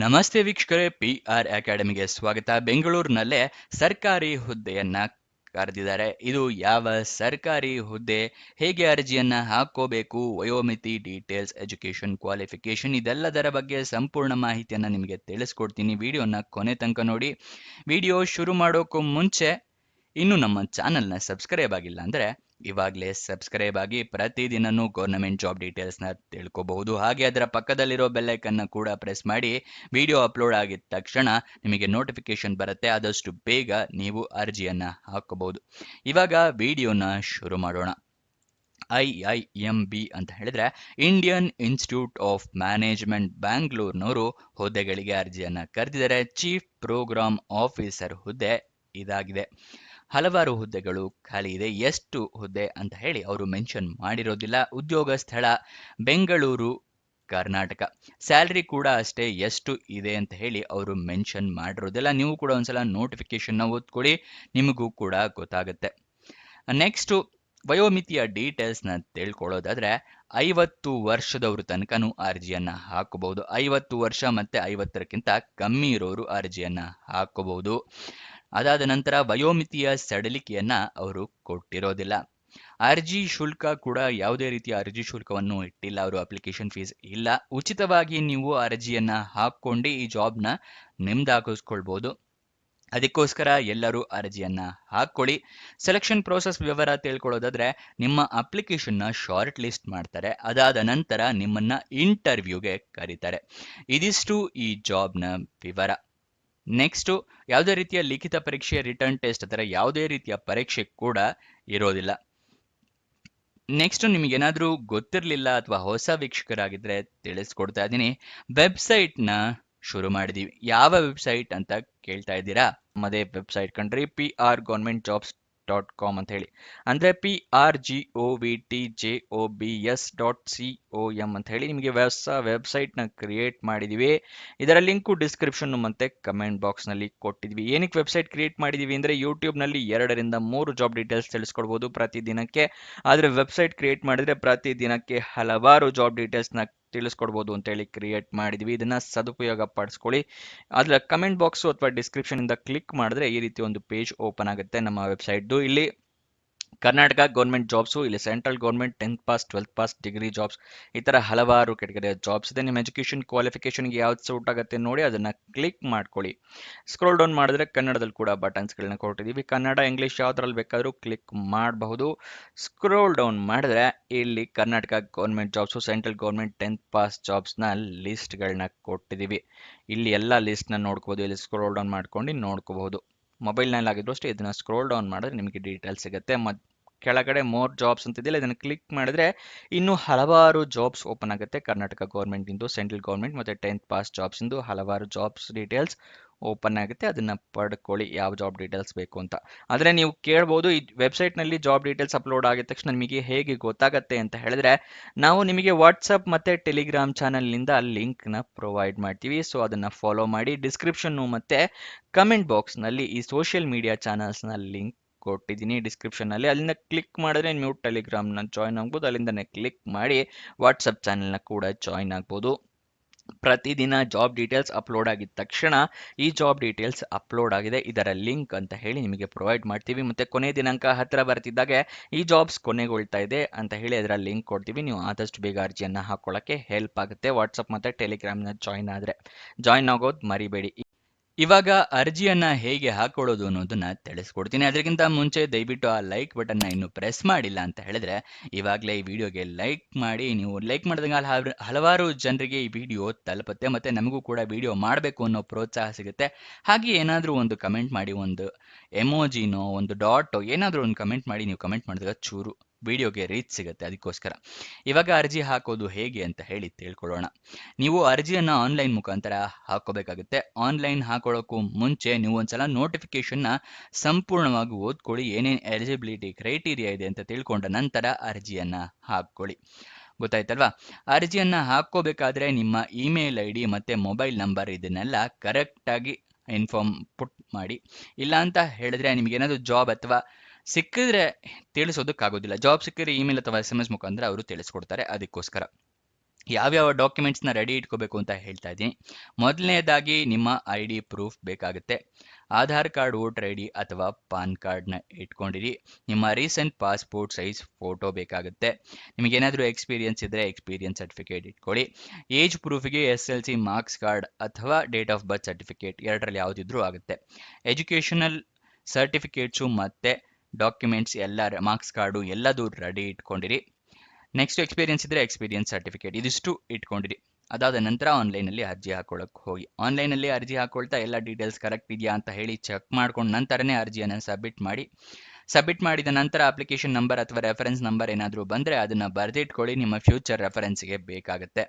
ನಮಸ್ತೆ ವೀಕ್ಷಕರೇ, PR ಅಕಾಡೆಮಿಗೆ ಸ್ವಾಗತ. ಬೆಂಗಳೂರಿನಲ್ಲೇ ಸರ್ಕಾರಿ ಹುದ್ದೆಯನ್ನ ಕರೆದಿದ್ದಾರೆ. ಇದು ಯಾವ ಸರ್ಕಾರಿ ಹುದ್ದೆ, ಹೇಗೆ ಅರ್ಜಿಯನ್ನ ಹಾಕೋಬೇಕು, ವಯೋಮಿತಿ, ಡೀಟೇಲ್ಸ್, ಎಜುಕೇಶನ್, ಕ್ವಾಲಿಫಿಕೇಶನ್ ಇದೆಲ್ಲದರ ಬಗ್ಗೆ ಸಂಪೂರ್ಣ ಮಾಹಿತಿಯನ್ನ ನಿಮಗೆ ತಿಳಿಸ್ಕೊಡ್ತೀನಿ. ವಿಡಿಯೋನ ಕೊನೆ ತನಕ ನೋಡಿ. ವಿಡಿಯೋ ಶುರು ಮಾಡೋಕ್ಕೂ ಮುಂಚೆ ಇನ್ನು ನಮ್ಮ ಚಾನೆಲ್ನ ಸಬ್ಸ್ಕ್ರೈಬ್ ಆಗಿಲ್ಲ ಅಂದರೆ ಇವಾಗಲೇ ಸಬ್ಸ್ಕ್ರೈಬ್ ಆಗಿ ಪ್ರತಿದಿನನೂ ಗೌರ್ನಮೆಂಟ್ ಜಾಬ್ ಡೀಟೇಲ್ಸ್ನ ತಿಳ್ಕೋಬಹುದು. ಹಾಗೆ ಅದರ ಪಕ್ಕದಲ್ಲಿರೋ ಬೆಲ್ಲೈಕನ್ನ ಕೂಡ ಪ್ರೆಸ್ ಮಾಡಿ ವಿಡಿಯೋ ಅಪ್ಲೋಡ್ ಆಗಿದ ತಕ್ಷಣ ನಿಮಗೆ ನೋಟಿಫಿಕೇಶನ್ ಬರುತ್ತೆ. ಆದಷ್ಟು ಬೇಗ ನೀವು ಅರ್ಜಿಯನ್ನ ಹಾಕೋಬಹುದು. ಇವಾಗ ವಿಡಿಯೋನ ಶುರು ಮಾಡೋಣ. IIMB ಅಂತ ಹೇಳಿದ್ರೆ ಇಂಡಿಯನ್ ಇನ್ಸ್ಟಿಟ್ಯೂಟ್ ಆಫ್ ಮ್ಯಾನೇಜ್ಮೆಂಟ್ ಬ್ಯಾಂಗ್ಳೂರ್ನವರು ಹುದ್ದೆಗಳಿಗೆ ಅರ್ಜಿಯನ್ನ ಕರೆದಿದ್ದಾರೆ. ಚೀಫ್ ಪ್ರೋಗ್ರಾಮ್ ಆಫೀಸರ್ ಹುದ್ದೆ ಇದಾಗಿದೆ. ಹಲವಾರು ಹುದ್ದೆಗಳು ಖಾಲಿ ಇದೆ. ಎಷ್ಟು ಹುದ್ದೆ ಅಂತ ಹೇಳಿ ಅವರು ಮೆನ್ಷನ್ ಮಾಡಿರೋದಿಲ್ಲ. ಉದ್ಯೋಗ ಸ್ಥಳ ಬೆಂಗಳೂರು, ಕರ್ನಾಟಕ. ಸ್ಯಾಲ್ರಿ ಕೂಡ ಅಷ್ಟೇ, ಎಷ್ಟು ಇದೆ ಅಂತ ಹೇಳಿ ಅವರು ಮೆನ್ಷನ್ ಮಾಡಿರೋದಿಲ್ಲ. ನೀವು ಕೂಡ ಒಂದ್ಸಲ ನೋಟಿಫಿಕೇಶನ್ ಓದ್ಕೊಳ್ಳಿ, ನಿಮಗೂ ಕೂಡ ಗೊತ್ತಾಗುತ್ತೆ. ನೆಕ್ಸ್ಟ್ ವಯೋಮಿತಿಯ ಡೀಟೇಲ್ಸ್ನ ತಿಳ್ಕೊಳ್ಳೋದಾದ್ರೆ 50 ವರ್ಷದವರು ತನಕನೂ ಅರ್ಜಿಯನ್ನ ಹಾಕಬಹುದು. 50 ವರ್ಷ ಮತ್ತೆ 50ಕ್ಕಿಂತ ಕಮ್ಮಿ ಇರೋರು ಅರ್ಜಿಯನ್ನ ಹಾಕಬಹುದು. ಅದಾದ ನಂತರ ವಯೋಮಿತಿಯ ಸಡಿಲಿಕೆಯನ್ನ ಅವರು ಕೊಟ್ಟಿರೋದಿಲ್ಲ. ಅರ್ಜಿ ಶುಲ್ಕ ಕೂಡ ಯಾವುದೇ ರೀತಿಯ ಅರ್ಜಿ ಶುಲ್ಕವನ್ನು ಇಟ್ಟಿಲ್ಲ. ಅವರು ಅಪ್ಲಿಕೇಶನ್ ಫೀಸ್ ಇಲ್ಲ. ಉಚಿತವಾಗಿ ನೀವು ಅರ್ಜಿಯನ್ನ ಹಾಕೊಂಡು ಈ ಜಾಬ್ನ ನಿಮ್ದಾಗಿಸ್ಕೊಳ್ಬಹುದು. ಅದಕ್ಕೋಸ್ಕರ ಎಲ್ಲರೂ ಅರ್ಜಿಯನ್ನ ಹಾಕೊಳ್ಳಿ. ಸೆಲೆಕ್ಷನ್ ಪ್ರೋಸೆಸ್ ವಿವರ ತಿಳ್ಕೊಳ್ಳೋದಾದ್ರೆ ನಿಮ್ಮ ಅಪ್ಲಿಕೇಶನ್ನ ಶಾರ್ಟ್ ಲಿಸ್ಟ್ ಮಾಡ್ತಾರೆ. ಅದಾದ ನಂತರ ನಿಮ್ಮನ್ನ ಇಂಟರ್ವ್ಯೂಗೆ ಕರೀತಾರೆ. ಇದಿಷ್ಟು ಈ ಜಾಬ್ನ ವಿವರ. ನೆಕ್ಸ್ಟ್ ಯಾವುದೇ ರೀತಿಯ ಲಿಖಿತ ಪರೀಕ್ಷೆ, ರಿಟರ್ನ್ ಟೆಸ್ಟ್ ಅಥವಾ ಯಾವುದೇ ರೀತಿಯ ಪರೀಕ್ಷೆ ಕೂಡ ಇರೋದಿಲ್ಲ. ನೆಕ್ಸ್ಟ್ ನಿಮಗೇನಾದ್ರೂ ಗೊತ್ತಿರಲಿಲ್ಲ ಅಥವಾ ಹೊಸ ವೀಕ್ಷಕರಾಗಿದ್ರೆ ತಿಳಿಸ್ಕೊಡ್ತಾ ಇದ್ದೀನಿ. ವೆಬ್ಸೈಟ್ನ ಶುರು ಮಾಡಿದೀವಿ. ಯಾವ ವೆಬ್ಸೈಟ್ ಅಂತ ಕೇಳ್ತಾ ಇದ್ದೀರಾ? ನಮ್ಮದೇ ವೆಬ್ಸೈಟ್ ಕಣ್ರಿ, prgovernmentjobs.com ಅಂತ ಹೇಳಿ. ಅಂದ್ರೆ prgovtjobs.com ಅಂತ ಹೇಳಿ ನಿಮಗೆ ಹೊಸ ವೆಬ್ಸೈಟ್ ನ ಕ್ರಿಯೇಟ್ ಮಾಡಿದೀವಿ. ಇದರ ಲಿಂಕು ಡಿಸ್ಕ್ರಿಪ್ಷನ್ ಮತ್ತೆ ಕಮೆಂಟ್ ಬಾಕ್ಸ್ ನಲ್ಲಿ ಕೊಟ್ಟಿದ್ವಿ. ಏನಕ್ಕೆ ವೆಬ್ಸೈಟ್ ಕ್ರಿಯೇಟ್ ಮಾಡಿದೀವಿ ಅಂದ್ರೆ ಯೂಟ್ಯೂಬ್ ನಲ್ಲಿ 2 ರಿಂದ 3 ಜಾಬ್ ಡೀಟೇಲ್ಸ್ ತಿಳಿಸ್ಕೊಡ್ಬೋದು ಪ್ರತಿದಿನಕ್ಕೆ. ಆದ್ರೆ ವೆಬ್ಸೈಟ್ ಕ್ರಿಯೇಟ್ ಮಾಡಿದ್ರೆ ಪ್ರತಿದಿನಕ್ಕೆ ಹಲವಾರು ಜಾಬ್ ಡೀಟೇಲ್ಸ್ ನ ತಿಳಿಸ್ಕೊಡ್ಬೋದು ಅಂತ ಹೇಳಿ ಕ್ರಿಯೇಟ್ ಮಾಡಿದ್ವಿ. ಇದನ್ನ ಸದುಪಯೋಗ ಪಡಿಸ್ಕೊಳ್ಳಿ. ಅದ್ರ ಕಮೆಂಟ್ ಬಾಕ್ಸ್ ಅಥವಾ ಡಿಸ್ಕ್ರಿಪ್ಷನ್ ಇಂದ ಕ್ಲಿಕ್ ಮಾಡಿದ್ರೆ ಈ ರೀತಿ ಒಂದು ಪೇಜ್ ಓಪನ್ ಆಗುತ್ತೆ ನಮ್ಮ ವೆಬ್ಸೈಟ್. ಇಲ್ಲಿ ಕರ್ನಾಟಕ ಗೌರ್ಮೆಂಟ್ ಜಾಬ್ಸು, ಇಲ್ಲಿ central government 10th pass 12th pass degree jobs, ಈ ತರ ಹಲವಾರು ಕೆಟಗರಿಯ ಜಾಬ್ಸ್ ಇದೆ. ನಿಮ್ಮ ಎಜುಕೇಶನ್ ಕ್ವಾಲಿಫಿಕೇಶನ್ಗೆ ಯಾವ್ದು ಸೂಟ್ ಆಗುತ್ತೆ ನೋಡಿ ಅದನ್ನ ಕ್ಲಿಕ್ ಮಾಡ್ಕೊಳ್ಳಿ. ಸ್ಕ್ರೋಲ್ ಡೌನ್ ಮಾಡಿದ್ರೆ ಕನ್ನಡದಲ್ಲಿ ಕೂಡ ಬಟನ್ಸ್ಗಳನ್ನ ಕೊಟ್ಟಿದ್ದೀವಿ. ಕನ್ನಡ, ಇಂಗ್ಲಿಷ್ ಯಾವ್ದ್ರಲ್ಲಿ ಬೇಕಾದ್ರೂ ಕ್ಲಿಕ್ ಮಾಡಬಹುದು. ಸ್ಕ್ರೋಲ್ ಡೌನ್ ಮಾಡಿದ್ರೆ ಇಲ್ಲಿ Karnataka government jobs, central government 10th pass ಜಾಬ್ಸ್ನ ಲಿಸ್ಟ್ಗಳನ್ನ ಕೊಟ್ಟಿದ್ದೀವಿ. ಇಲ್ಲಿ ಎಲ್ಲ ಲಿಸ್ಟ್ನ ನೋಡ್ಕೋಬಹುದು. ಇಲ್ಲಿ ಸ್ಕ್ರೋಲ್ ಡೌನ್ ಮಾಡ್ಕೊಂಡು ನೋಡ್ಕೋಬಹುದು. ಮೊಬೈಲ್ನಲ್ಲಿ ಆಗಿದ್ರು ಅಷ್ಟೇ ಇದನ್ನ ಸ್ಕ್ರೋಲ್ ಡೌನ್ ಮಾಡಿದ್ರೆ ನಿಮಗೆ ಡೀಟೇಲ್ಸ್ ಸಿಗುತ್ತೆ. ಕೆಳಗಡೆ ಮೋರ್ ಜಾಬ್ಸ್ ಅಂತಿದೆಯಲ್ಲ, ಇದನ್ನು ಕ್ಲಿಕ್ ಮಾಡಿದ್ರೆ ಇನ್ನೂ ಹಲವಾರು ಜಾಬ್ಸ್ ಓಪನ್ ಆಗುತ್ತೆ. ಕರ್ನಾಟಕ ಗೌರ್ಮೆಂಟ್ ಇಂದು, ಸೆಂಟ್ರಲ್ ಗೌರ್ಮೆಂಟ್ ಮತ್ತೆ 10th ಪಾಸ್ ಜಾಬ್ಸ್ ಇಂದು ಹಲವಾರು ಜಾಬ್ಸ್ ಡೀಟೇಲ್ಸ್ ಓಪನ್ ಆಗುತ್ತೆ. ಅದನ್ನ ಪಡ್ಕೊಳ್ಳಿ ಯಾವ ಜಾಬ್ ಡೀಟೇಲ್ಸ್ ಬೇಕು ಅಂತ. ಆದ್ರೆ ನೀವು ಕೇಳ್ಬೋದು, ಈ ವೆಬ್ಸೈಟ್ ನಲ್ಲಿ ಜಾಬ್ ಡೀಟೇಲ್ಸ್ ಅಪ್ಲೋಡ್ ಆಗಿದ ತಕ್ಷಣ ನಿಮಗೆ ಹೇಗೆ ಗೊತ್ತಾಗತ್ತೆ ಅಂತ ಹೇಳಿದ್ರೆ, ನಾವು ನಿಮಗೆ ವಾಟ್ಸಪ್ ಮತ್ತೆ ಟೆಲಿಗ್ರಾಮ್ ಚಾನಲ್ ನಿಂದ ಲಿಂಕ್ ನ ಪ್ರೊವೈಡ್ ಮಾಡ್ತೀವಿ. ಸೊ ಅದನ್ನ ಫಾಲೋ ಮಾಡಿ. ಡಿಸ್ಕ್ರಿಪ್ಷನ್ ಮತ್ತೆ ಕಮೆಂಟ್ ಬಾಕ್ಸ್ ನಲ್ಲಿ ಈ ಸೋಷಿಯಲ್ ಮೀಡಿಯಾ ಚಾನಲ್ಸ್ ನ ಲಿಂಕ್ ಕೊಟ್ಟಿದ್ದೀನಿ ಡಿಸ್ಕ್ರಿಪ್ಷನ್ ನಲ್ಲಿ. ಅಲ್ಲಿಂದ ಕ್ಲಿಕ್ ಮಾಡಿದ್ರೆ ನೀವು ಟೆಲಿಗ್ರಾಮ್ ನ ಜಾಯ್ನ್ ಆಗ್ಬೋದು. ಅಲ್ಲಿಂದನೇ ಕ್ಲಿಕ್ ಮಾಡಿ ವಾಟ್ಸಪ್ ಚಾನೆಲ್ ನ ಕೂಡ ಜಾಯ್ನ್ ಆಗ್ಬೋದು. ಪ್ರತಿದಿನ ಜಾಬ್ ಡೀಟೇಲ್ಸ್ ಅಪ್ಲೋಡ್ ಆಗಿದ ತಕ್ಷಣ ಈ ಜಾಬ್ ಡೀಟೇಲ್ಸ್ ಅಪ್ಲೋಡ್ ಆಗಿದೆ, ಇದರ ಲಿಂಕ್ ಅಂತ ಹೇಳಿ ನಿಮಗೆ ಪ್ರೊವೈಡ್ ಮಾಡ್ತೀವಿ. ಮತ್ತೆ ಕೊನೆ ದಿನಾಂಕ ಹತ್ತಿರ ಬರ್ತಿದ್ದಾಗೆ ಈ ಜಾಬ್ಸ್ ಕೊನೆಗೊಳ್ತಾ ಇದೆ ಅಂತ ಹೇಳಿ ಅದರ ಲಿಂಕ್ ಕೊಡ್ತೀವಿ. ನೀವು ಆದಷ್ಟು ಬೇಗ ಅರ್ಜಿಯನ್ನ ಹಾಕೊಳ್ಳಕ್ಕೆ ಹೆಲ್ಪ್ ಆಗುತ್ತೆ. ವಾಟ್ಸಪ್ ಮತ್ತೆ ಟೆಲಿಗ್ರಾಮ್ನ ಜಾಯ್ನ್ ಆಗೋದು ಮರಿಬೇಡಿ. ಇವಾಗ ಅರ್ಜಿಯನ್ನ ಹೇಗೆ ಹಾಕೊಳ್ಳೋದು ಅನ್ನೋದನ್ನ ತಿಳಿಸ್ಕೊಡ್ತೀನಿ. ಅದಕ್ಕಿಂತ ಮುಂಚೆ ದಯವಿಟ್ಟು ಆ ಲೈಕ್ ಬಟನ್ನ ಇನ್ನು ಪ್ರೆಸ್ ಮಾಡಿಲ್ಲ ಅಂತ ಹೇಳಿದ್ರೆ ಇವಾಗಲೇ ಈ ವಿಡಿಯೋಗೆ ಲೈಕ್ ಮಾಡಿ. ನೀವು ಲೈಕ್ ಮಾಡಿದಾಗ ಹಲವಾರು ಜನರಿಗೆ ಈ ವಿಡಿಯೋ ತಲುಪುತ್ತೆ, ಮತ್ತೆ ನಮಗೂ ಕೂಡ ವಿಡಿಯೋ ಮಾಡಬೇಕು ಅನ್ನೋ ಪ್ರೋತ್ಸಾಹ ಸಿಗುತ್ತೆ. ಹಾಗೆ ಏನಾದರೂ ಒಂದು ಕಮೆಂಟ್ ಮಾಡಿ, ಒಂದು ಎಮೋಜಿನೋ ಒಂದು ಡಾಟೋ ಏನಾದರೂ ಒಂದು ಕಮೆಂಟ್ ಮಾಡಿ. ನೀವು ಕಮೆಂಟ್ ಮಾಡಿದಾಗ ಚೂರು ವಿಡಿಯೋಗೆ ರೀಚ್ ಸಿಗುತ್ತೆ. ಅದಕ್ಕೋಸ್ಕರ ಇವಾಗ ಅರ್ಜಿ ಹಾಕೋದು ಹೇಗೆ ಅಂತ ಹೇಳಿ ತಿಳ್ಕೊಳ್ಳೋಣ. ನೀವು ಅರ್ಜಿಯನ್ನ ಆನ್ಲೈನ್ ಮುಖಾಂತರ ಹಾಕೋಬೇಕಾಗುತ್ತೆ. ಆನ್ಲೈನ್ ಹಾಕೊಳ್ಳೋಕ್ಕೂ ಮುಂಚೆ ನೀವು ಒಂದ್ಸಲ ನೋಟಿಫಿಕೇಶನ್ನ ಸಂಪೂರ್ಣವಾಗಿ ಓದ್ಕೊಳ್ಳಿ. ಏನೇನು ಎಲಿಜಿಬಿಲಿಟಿ ಕ್ರೈಟೀರಿಯಾ ಇದೆ ಅಂತ ತಿಳ್ಕೊಂಡ ನಂತರ ಅರ್ಜಿಯನ್ನ ಹಾಕೊಳ್ಳಿ. ಗೊತ್ತಾಯ್ತಲ್ವಾ? ಅರ್ಜಿಯನ್ನ ಹಾಕೋಬೇಕಾದ್ರೆ ನಿಮ್ಮ ಇಮೇಲ್ ID ಮತ್ತೆ ಮೊಬೈಲ್ ನಂಬರ್ ಇದನ್ನೆಲ್ಲ ಕರೆಕ್ಟಾಗಿ ಇನ್ಫಾರ್ಮ್ ಪುಟ್ ಮಾಡಿ. ಇಲ್ಲ ಅಂತ ಹೇಳಿದ್ರೆ ನಿಮಗೇನಾದ್ರು ಜಾಬ್ ಅಥವಾ ಸಿಕ್ಕಿದ್ರೆ ತಿಳಿಸೋದಕ್ಕಾಗೋದಿಲ್ಲ. ಜಾಬ್ ಸಿಕ್ಕಿದ್ರೆ ಇಮೇಲ್ ಅಥವಾ SMS ಮುಖಾಂತರ ಅವರು ತಿಳಿಸ್ಕೊಡ್ತಾರೆ. ಅದಕ್ಕೋಸ್ಕರ ಯಾವ್ಯಾವ ಡಾಕ್ಯುಮೆಂಟ್ಸ್ನ ರೆಡಿ ಇಟ್ಕೋಬೇಕು ಅಂತ ಹೇಳ್ತಾ ಇದ್ದೀನಿ. ಮೊದಲನೇದಾಗಿ ನಿಮ್ಮ ಐ ಡಿ ಪ್ರೂಫ್ ಬೇಕಾಗುತ್ತೆ. Aadhaar card, voter I D ಅಥವಾ ಪಾನ್ ಕಾರ್ಡ್ನ ಇಟ್ಕೊಂಡಿರಿ. ನಿಮ್ಮ ರೀಸೆಂಟ್ ಪಾಸ್ಪೋರ್ಟ್ ಸೈಜ್ ಫೋಟೋ ಬೇಕಾಗುತ್ತೆ. ನಿಮಗೇನಾದರೂ ಎಕ್ಸ್ಪೀರಿಯನ್ಸ್ ಇದ್ದರೆ ಎಕ್ಸ್ಪೀರಿಯನ್ಸ್ ಸರ್ಟಿಫಿಕೇಟ್ ಇಟ್ಕೊಳ್ಳಿ. ಏಜ್ ಪ್ರೂಫಿಗೆ SLC ಮಾರ್ಕ್ಸ್ ಕಾರ್ಡ್ ಅಥವಾ ಡೇಟ್ ಆಫ್ ಬರ್ತ್ ಸರ್ಟಿಫಿಕೇಟ್ ಎರಡರಲ್ಲಿ ಯಾವುದಿದ್ರೂ ಆಗುತ್ತೆ. ಎಜುಕೇಷನಲ್ ಸರ್ಟಿಫಿಕೇಟ್ಸು ಮತ್ತು ಡಾಕ್ಯುಮೆಂಟ್ಸ್ ಎಲ್ಲ ಮಾರ್ಕ್ಸ್ ಕಾರ್ಡು ಎಲ್ಲದೂ ರೆಡಿ ಇಟ್ಕೊಂಡಿರಿ. ನೆಕ್ಸ್ಟ್ ಎಕ್ಸ್ಪೀರಿಯನ್ಸ್ ಇದ್ದರೆ ಎಕ್ಸ್ಪೀರಿಯನ್ಸ್ ಸರ್ಟಿಫಿಕೇಟ್ ಇದಿಷ್ಟು ಇಟ್ಕೊಂಡಿರಿ. ಅದಾದ ನಂತರ ಆನ್ಲೈನಲ್ಲಿ ಅರ್ಜಿ ಹಾಕೊಳ್ಳೋಕೆ ಹೋಗಿ. ಆನ್ಲೈನಲ್ಲಿ ಅರ್ಜಿ ಹಾಕೊಳ್ತಾ ಎಲ್ಲ ಡೀಟೇಲ್ಸ್ ಕರೆಕ್ಟ್ ಇದೆಯಾ ಅಂತ ಹೇಳಿ ಚೆಕ್ ಮಾಡ್ಕೊಂಡು ನಂತರನೇ ಅರ್ಜಿಯನ್ನು ಸಬ್ಮಿಟ್ ಮಾಡಿ. ಸಬ್ಮಿಟ್ ಮಾಡಿದ ನಂತರ ಅಪ್ಲಿಕೇಶನ್ ನಂಬರ್ ಅಥವಾ ರೆಫರೆನ್ಸ್ ನಂಬರ್ ಏನಾದರೂ ಬಂದರೆ ಅದನ್ನು ಬರೆದಿಟ್ಕೊಳ್ಳಿ, ನಿಮ್ಮ ಫ್ಯೂಚರ್ ರೆಫರೆನ್ಸ್ಗೆ ಬೇಕಾಗುತ್ತೆ.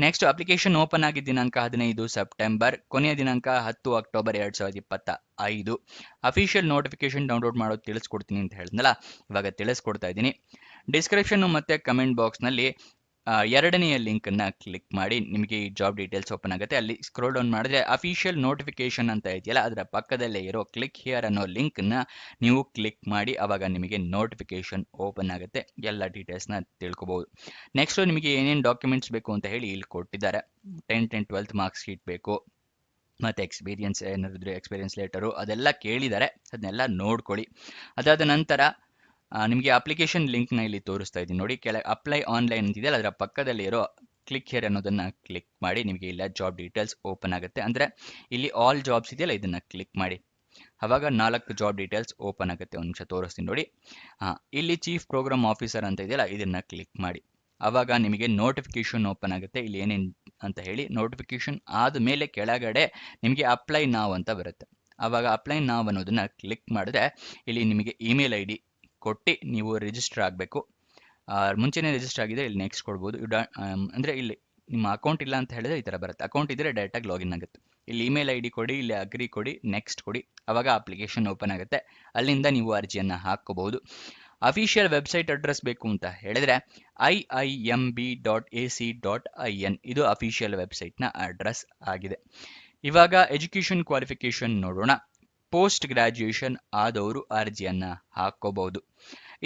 ನೆಕ್ಸ್ಟ್ ಅಪ್ಲಿಕೇಶನ್ ಓಪನ್ ಆಗಿದ್ದ ದಿನಾಂಕ 15 ಸೆಪ್ಟೆಂಬರ್, ಕೊನೆಯ ದಿನಾಂಕ 10 ಅಕ್ಟೋಬರ್ 2025. ಅಫಿಷಿಯಲ್ ನೋಟಿಫಿಕೇಶನ್ ಡೌನ್ಲೋಡ್ ಮಾಡೋದು ತಿಳಿಸ್ಕೊಡ್ತೀನಿ ಅಂತ ಹೇಳಿದ್ನಲ್ಲ, ಇವಾಗ ತಿಳಿಸ್ಕೊಡ್ತಾ ಇದ್ದೀನಿ. ಡಿಸ್ಕ್ರಿಪ್ಷನ್ ಮತ್ತು ಕಮೆಂಟ್ ಬಾಕ್ಸ್ನಲ್ಲಿ ಎರಡನೆಯ ಲಿಂಕನ್ನು ಕ್ಲಿಕ್ ಮಾಡಿ ನಿಮಗೆ ಈ ಜಾಬ್ ಡೀಟೇಲ್ಸ್ ಓಪನ್ ಆಗುತ್ತೆ. ಅಲ್ಲಿ ಸ್ಕ್ರೋಲ್ ಡೌನ್ ಮಾಡಿದ್ರೆ ಅಫಿಷಿಯಲ್ ನೋಟಿಫಿಕೇಶನ್ ಅಂತ ಇದೆಯಲ್ಲ, ಅದರ ಪಕ್ಕದಲ್ಲೇ ಇರೋ ಕ್ಲಿಕ್ ಹಿಯರ್ ಅನ್ನೋ ಲಿಂಕನ್ನು ನೀವು ಕ್ಲಿಕ್ ಮಾಡಿ ಆವಾಗ ನಿಮಗೆ ನೋಟಿಫಿಕೇಶನ್ ಓಪನ್ ಆಗುತ್ತೆ. ಎಲ್ಲ ಡೀಟೇಲ್ಸ್ನ ತಿಳ್ಕೊಬೋದು. ನೆಕ್ಸ್ಟು ನಿಮಗೆ ಏನೇನು ಡಾಕ್ಯುಮೆಂಟ್ಸ್ ಬೇಕು ಅಂತ ಹೇಳಿ ಇಲ್ಲಿ ಕೊಟ್ಟಿದ್ದಾರೆ. 10th and 12th marks sheet ಬೇಕು, ಮತ್ತು ಎಕ್ಸ್ಪೀರಿಯನ್ಸ್ ಏನಾದ್ರು ಎಕ್ಸ್ಪೀರಿಯನ್ಸ್ ಲೆಟರು ಅದೆಲ್ಲ ಕೇಳಿದ್ದಾರೆ, ಅದನ್ನೆಲ್ಲ ನೋಡ್ಕೊಳ್ಳಿ. ಅದಾದ ನಂತರ ನಿಮಗೆ ಅಪ್ಲಿಕೇಶನ್ ಲಿಂಕ್ನ ಇಲ್ಲಿ ತೋರಿಸ್ತಾ ಇದ್ದೀನಿ ನೋಡಿ. ಕೆಳಗೆ ಅಪ್ಲೈ ಆನ್ಲೈನ್ ಅಂತಿದೆಯಲ್ಲ, ಅದರ ಪಕ್ಕದಲ್ಲಿ ಇರೋ ಕ್ಲಿಕ್ ಹಿಯರ್ ಅನ್ನೋದನ್ನು ಕ್ಲಿಕ್ ಮಾಡಿ ನಿಮಗೆ ಇಲ್ಲ ಜಾಬ್ ಡೀಟೇಲ್ಸ್ ಓಪನ್ ಆಗುತ್ತೆ. ಅಂದರೆ ಇಲ್ಲಿ ಆಲ್ ಜಾಬ್ಸ್ ಇದೆಯಲ್ಲ, ಇದನ್ನು ಕ್ಲಿಕ್ ಮಾಡಿ. ಆವಾಗ 4 ಜಾಬ್ ಡೀಟೇಲ್ಸ್ ಓಪನ್ ಆಗುತ್ತೆ. ಒಂದು ನಿಮಿಷ ತೋರಿಸ್ತೀನಿ ನೋಡಿ. ಇಲ್ಲಿ ಚೀಫ್ ಪ್ರೋಗ್ರಾಮ್ ಆಫೀಸರ್ ಅಂತ ಇದೆಯಲ್ಲ, ಇದನ್ನು ಕ್ಲಿಕ್ ಮಾಡಿ. ಆವಾಗ ನಿಮಗೆ ನೋಟಿಫಿಕೇಶನ್ ಓಪನ್ ಆಗುತ್ತೆ. ಇಲ್ಲಿ ಏನೇನು ಅಂತ ಹೇಳಿ ನೋಟಿಫಿಕೇಶನ್ ಆದಮೇಲೆ ಕೆಳಗಡೆ ನಿಮಗೆ ಅಪ್ಲೈ ನಾವ್ ಅಂತ ಬರುತ್ತೆ. ಆವಾಗ ಅಪ್ಲೈ ನಾವ್ ಅನ್ನೋದನ್ನು ಕ್ಲಿಕ್ ಮಾಡಿದ್ರೆ ಇಲ್ಲಿ ನಿಮಗೆ ಇಮೇಲ್ ಐ ಡಿ ಕೊಟ್ಟು ನೀವು ರಿಜಿಸ್ಟರ್ ಆಗಬೇಕು. ಮುಂಚೆನೇ ರಿಜಿಸ್ಟರ್ ಆಗಿದೆ, ಇಲ್ಲಿ ನೆಕ್ಸ್ಟ್ ಕೊಡ್ಬೋದು. ಅಂದರೆ ಇಲ್ಲಿ ನಿಮ್ಮ ಅಕೌಂಟ್ ಇಲ್ಲ ಅಂತ ಹೇಳಿದ್ರೆ ಈ ಥರ ಬರುತ್ತೆ. ಅಕೌಂಟ್ ಇದ್ದರೆ ಡೈರೆಕ್ಟಾಗಿ ಲಾಗಿನ್ ಆಗುತ್ತೆ. ಇಲ್ಲಿ ಇಮೇಲ್ ಐ ಡಿ ಕೊಡಿ, ಇಲ್ಲಿ ಅಗ್ರಿ ಕೊಡಿ, ನೆಕ್ಸ್ಟ್ ಕೊಡಿ. ಆವಾಗ ಅಪ್ಲಿಕೇಶನ್ ಓಪನ್ ಆಗುತ್ತೆ. ಅಲ್ಲಿಂದ ನೀವು ಅರ್ಜಿಯನ್ನು ಹಾಕ್ಕೋಬಹುದು. ಅಫಿಷಿಯಲ್ ವೆಬ್ಸೈಟ್ ಅಡ್ರೆಸ್ ಬೇಕು ಅಂತ ಹೇಳಿದ್ರೆ iimb.ac.in ಇದು ಅಫಿಷಿಯಲ್ ವೆಬ್ಸೈಟ್ನ ಅಡ್ರೆಸ್ ಆಗಿದೆ. ಇವಾಗ ಎಜುಕೇಷನ್ ಕ್ವಾಲಿಫಿಕೇಷನ್ ನೋಡೋಣ. ಪೋಸ್ಟ್ ಗ್ರಾಜ್ಯುಯೇಷನ್ ಆದವರು ಅರ್ಜಿಯನ್ನು ಹಾಕ್ಕೋಬಹುದು.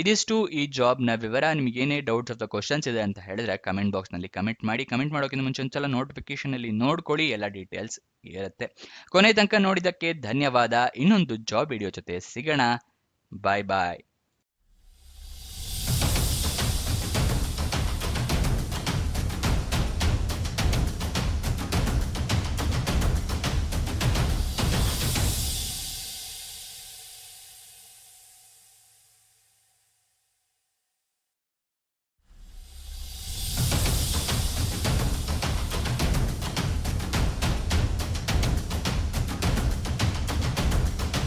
ಇದಿಷ್ಟು ಈ ಜಾಬ್ನ ವಿವರ. ನಿಮಗೆ ಏನೇ ಡೌಟ್ಸ್ ಅಥವಾ ಕ್ವಶನ್ಸ್ ಇದೆ ಅಂತ ಹೇಳಿದ್ರೆ ಕಮೆಂಟ್ ಬಾಕ್ಸ್ನಲ್ಲಿ ಕಮೆಂಟ್ ಮಾಡಿ. ಕಮೆಂಟ್ ಮಾಡೋಕ್ಕಿಂತ ಮುಂಚೆ ಒಂದ್ಸಲ ನೋಟಿಫಿಕೇಶನಲ್ಲಿ ನೋಡ್ಕೊಳ್ಳಿ, ಎಲ್ಲ ಡೀಟೇಲ್ಸ್ ಇರುತ್ತೆ. ಕೊನೆ ತನಕ ನೋಡಿದ್ದಕ್ಕೆ ಧನ್ಯವಾದ. ಇನ್ನೊಂದು ಜಾಬ್ ವಿಡಿಯೋ ಜೊತೆ ಸಿಗೋಣ. ಬಾಯ್ ಬಾಯ್.